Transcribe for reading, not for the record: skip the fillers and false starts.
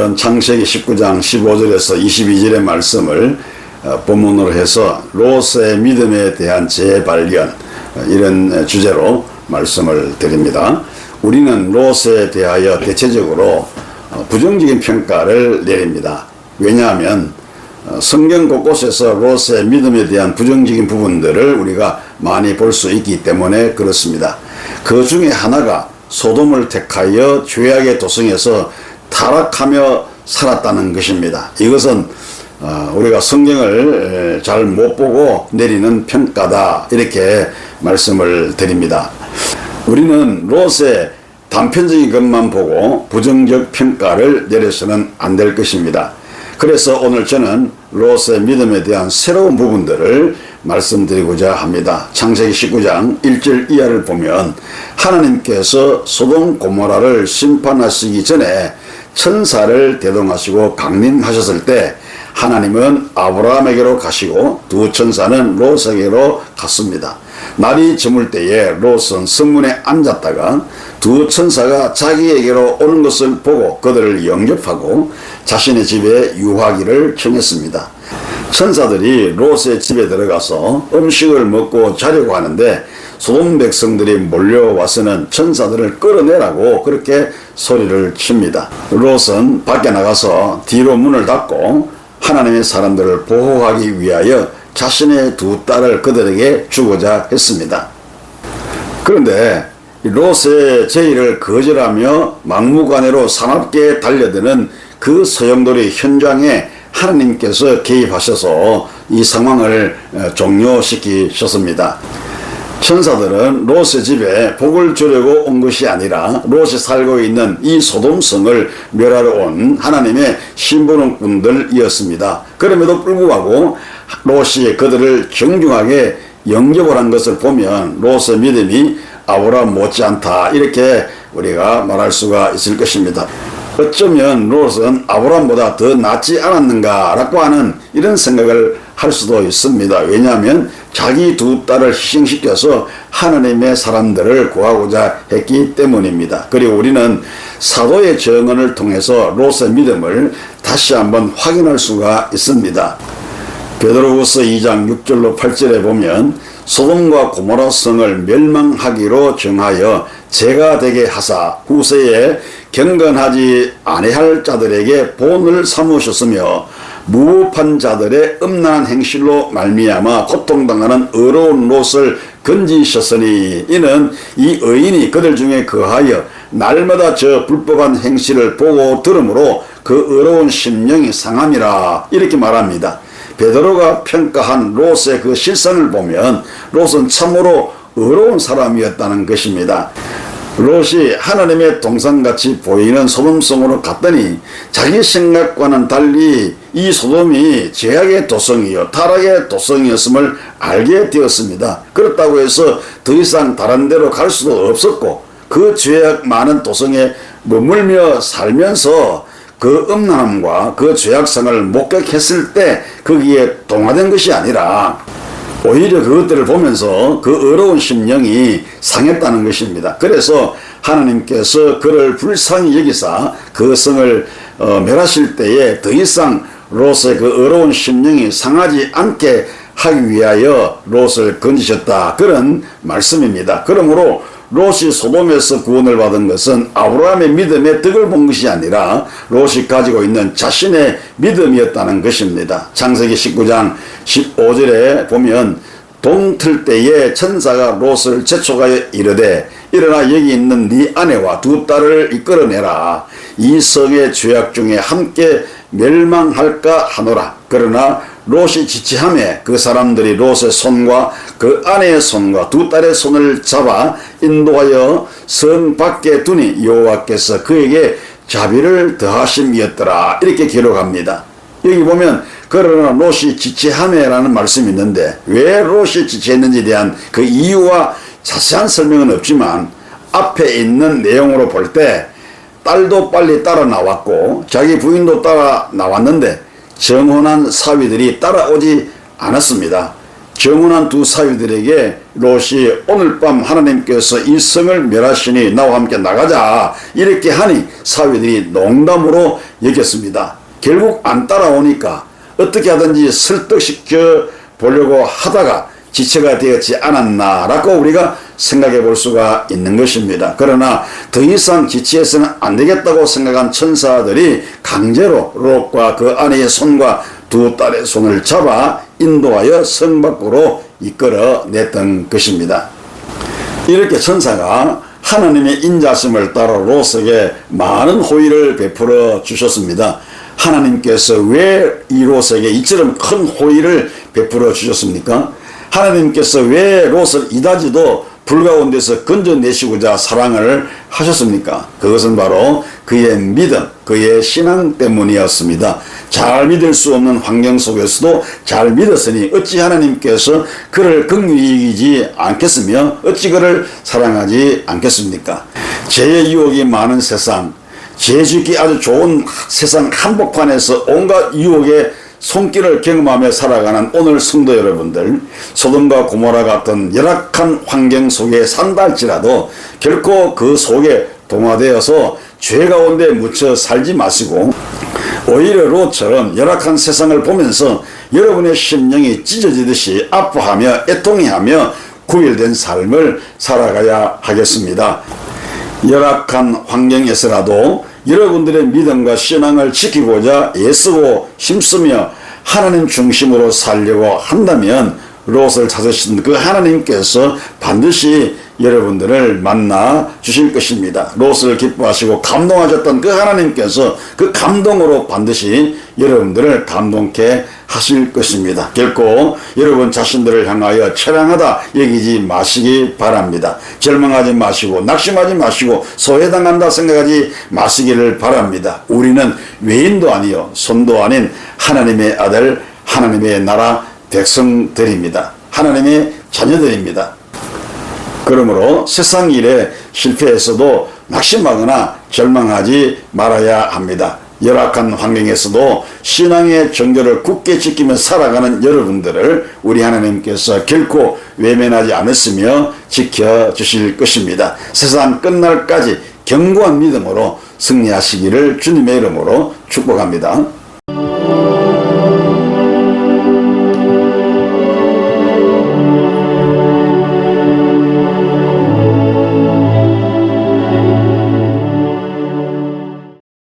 오늘은 창세기 19장 15절에서 22절의 말씀을 본문으로 해서 롯의 믿음에 대한 재발견, 이런 주제로 말씀을 드립니다. 우리는 롯에 대하여 대체적으로 부정적인 평가를 내립니다. 왜냐하면 성경 곳곳에서 롯의 믿음에 대한 부정적인 부분들을 우리가 많이 볼 수 있기 때문에 그렇습니다. 그 중에 하나가 소돔을 택하여 죄악의 도성에서 타락하며 살았다는 것입니다. 이것은 우리가 성경을 잘 못 보고 내리는 평가다, 이렇게 말씀을 드립니다. 우리는 롯의 단편적인 것만 보고 부정적 평가를 내려서는 안 될 것입니다. 그래서 오늘 저는 롯의 믿음에 대한 새로운 부분들을 말씀드리고자 합니다. 창세기 19장 1절 이하를 보면 하나님께서 소돔 고모라를 심판하시기 전에 천사를 대동하시고 강림하셨을 때 하나님은 아브라함에게로 가시고 두 천사는 롯에게로 갔습니다. 날이 저물 때에 롯은 성문에 앉았다가 두 천사가 자기에게로 오는 것을 보고 그들을 영접하고 자신의 집에 유하기를 청했습니다. 천사들이 롯의 집에 들어가서 음식을 먹고 자려고 하는데 소돔 백성들이 몰려와서는 천사들을 끌어내라고 그렇게 소리를 칩니다. 롯은 밖에 나가서 뒤로 문을 닫고 하나님의 사람들을 보호하기 위하여 자신의 두 딸을 그들에게 주고자 했습니다. 그런데 롯의 제의를 거절하며 막무가내로 사납게 달려드는 그 소용돌이 현장에 하나님께서 개입하셔서 이 상황을 종료시키셨습니다. 천사들은 롯의 집에 복을 주려고 온 것이 아니라 롯이 살고 있는 이 소돔성을 멸하러 온 하나님의 심부름꾼들이었습니다. 그럼에도 불구하고 롯이 그들을 정중하게 영접을 한 것을 보면 롯의 믿음이 아브라함 못지않다, 이렇게 우리가 말할 수가 있을 것입니다. 어쩌면 롯은 아브라함보다 더 낫지 않았는가라고 하는 이런 생각을 할 수도 있습니다. 왜냐하면 자기 두 딸을 희생시켜서 하나님의 사람들을 구하고자 했기 때문입니다. 그리고 우리는 사도의 증언을 통해서 롯의 믿음을 다시 한번 확인할 수가 있습니다. 베드로후서 2장 6절로 8절에 보면 소돔과 고모라 성을 멸망하기로 정하여 죄가 되게 하사 후세에 경건하지 아니할 자들에게 본을 삼으셨으며 무법한 자들의 음란한 행실로 말미암아 고통당하는 의로운 롯을 건지셨으니 이는 이 의인이 그들 중에 거하여 날마다 저 불법한 행실을 보고 들으므로 그 의로운 심령이 상함이라, 이렇게 말합니다. 베드로가 평가한 롯의 그 실상을 보면 롯은 참으로 의로운 사람이었다는 것입니다. 롯이 하나님의 동산같이 보이는 소돔성으로 갔더니 자기 생각과는 달리 이 소돔이 죄악의 도성이요 타락의 도성이었음을 알게 되었습니다. 그렇다고 해서 더 이상 다른 데로 갈 수도 없었고 그 죄악 많은 도성에 머물며 살면서 그 음란함과 그 죄악성을 목격했을 때 거기에 동화된 것이 아니라 오히려 그것들을 보면서 그 의로운 심령이 상했다는 것입니다. 그래서 하나님께서 그를 불쌍히 여기사 그 성을 멸하실 때에 더 이상 롯의 그 의로운 심령이 상하지 않게 하기 위하여 롯을 건지셨다, 그런 말씀입니다. 그러므로 롯이 소돔에서 구원을 받은 것은 아브라함의 믿음의 덕을 본 것이 아니라 롯이 가지고 있는 자신의 믿음이었다는 것입니다. 창세기 19장 15절에 보면 동틀 때에 천사가 롯을 재촉하여 이르되 일어나 여기 있는 네 아내와 두 딸을 이끌어내라. 이 성의 죄악 중에 함께 멸망할까 하노라. 그러나 롯이 지체하며 그 사람들이 롯의 손과 그 아내의 손과 두 딸의 손을 잡아 인도하여 성 밖에 두니 여호와께서 그에게 자비를 더하심이었더라, 이렇게 기록합니다. 여기 보면 그러나 롯이 지체하며라는 말씀이 있는데 왜 롯이 지체했는지에 대한 그 이유와 자세한 설명은 없지만 앞에 있는 내용으로 볼 때 딸도 빨리 따라 나왔고 자기 부인도 따라 나왔는데 정혼한 사위들이 따라오지 않았습니다. 정운한 두 사위들에게 롯이 오늘 밤 하나님께서 이 성을 멸하시니 나와 함께 나가자 이렇게 하니 사위들이 농담으로 여겼습니다. 결국 안 따라오니까 어떻게 하든지 설득시켜 보려고 하다가 지체가 되었지 않았나라고 우리가 생각해 볼 수가 있는 것입니다. 그러나 더 이상 지체해서는 안 되겠다고 생각한 천사들이 강제로 롯과 그 아내의 손과 두 딸의 손을 잡아 인도하여 성 밖으로 이끌어냈던 것입니다. 이렇게 천사가 하나님의 인자심을 따라 롯에게 많은 호의를 베풀어 주셨습니다. 하나님께서 왜 이 롯에게 이처럼 큰 호의를 베풀어 주셨습니까? 하나님께서 왜 롯을 이다지도 불 가운데서 건져내시고자 사랑을 하셨습니까? 그것은 바로 그의 믿음, 그의 신앙 때문이었습니다. 잘 믿을 수 없는 환경 속에서도 잘 믿었으니 어찌 하나님께서 그를 긍휼히 여기지 않겠으며 어찌 그를 사랑하지 않겠습니까? 죄의 유혹이 많은 세상, 죄 짓기 아주 좋은 세상 한복판에서 온갖 유혹에 손길을 경험하며 살아가는 오늘 성도 여러분들, 소돔과 고모라 같은 열악한 환경 속에 산다 할지라도 결코 그 속에 동화되어서 죄 가운데 묻혀 살지 마시고 오히려 롯처럼 열악한 세상을 보면서 여러분의 심령이 찢어지듯이 아파하며 애통해하며 구별된 삶을 살아가야 하겠습니다. 열악한 환경에서라도 여러분들의 믿음과 신앙을 지키고자 애쓰고 힘쓰며 하나님 중심으로 살려고 한다면 롯을 찾으신 그 하나님께서 반드시 여러분들을 만나 주실 것입니다. 롯을 기뻐하시고 감동하셨던 그 하나님께서 그 감동으로 반드시 여러분들을 감동케 하실 것입니다. 결코 여러분 자신들을 향하여 처량하다 여기지 마시기 바랍니다. 절망하지 마시고 낙심하지 마시고 소외당한다 생각하지 마시기를 바랍니다. 우리는 외인도 아니요 손도 아닌 하나님의 아들, 하나님의 나라 백성들입니다. 하나님의 자녀들입니다. 그러므로 세상 일에 실패해서도 낙심하거나 절망하지 말아야 합니다. 열악한 환경에서도 신앙의 정절을 굳게 지키며 살아가는 여러분들을 우리 하나님께서 결코 외면하지 않으시며 지켜주실 것입니다. 세상 끝날까지 견고한 믿음으로 승리하시기를 주님의 이름으로 축복합니다.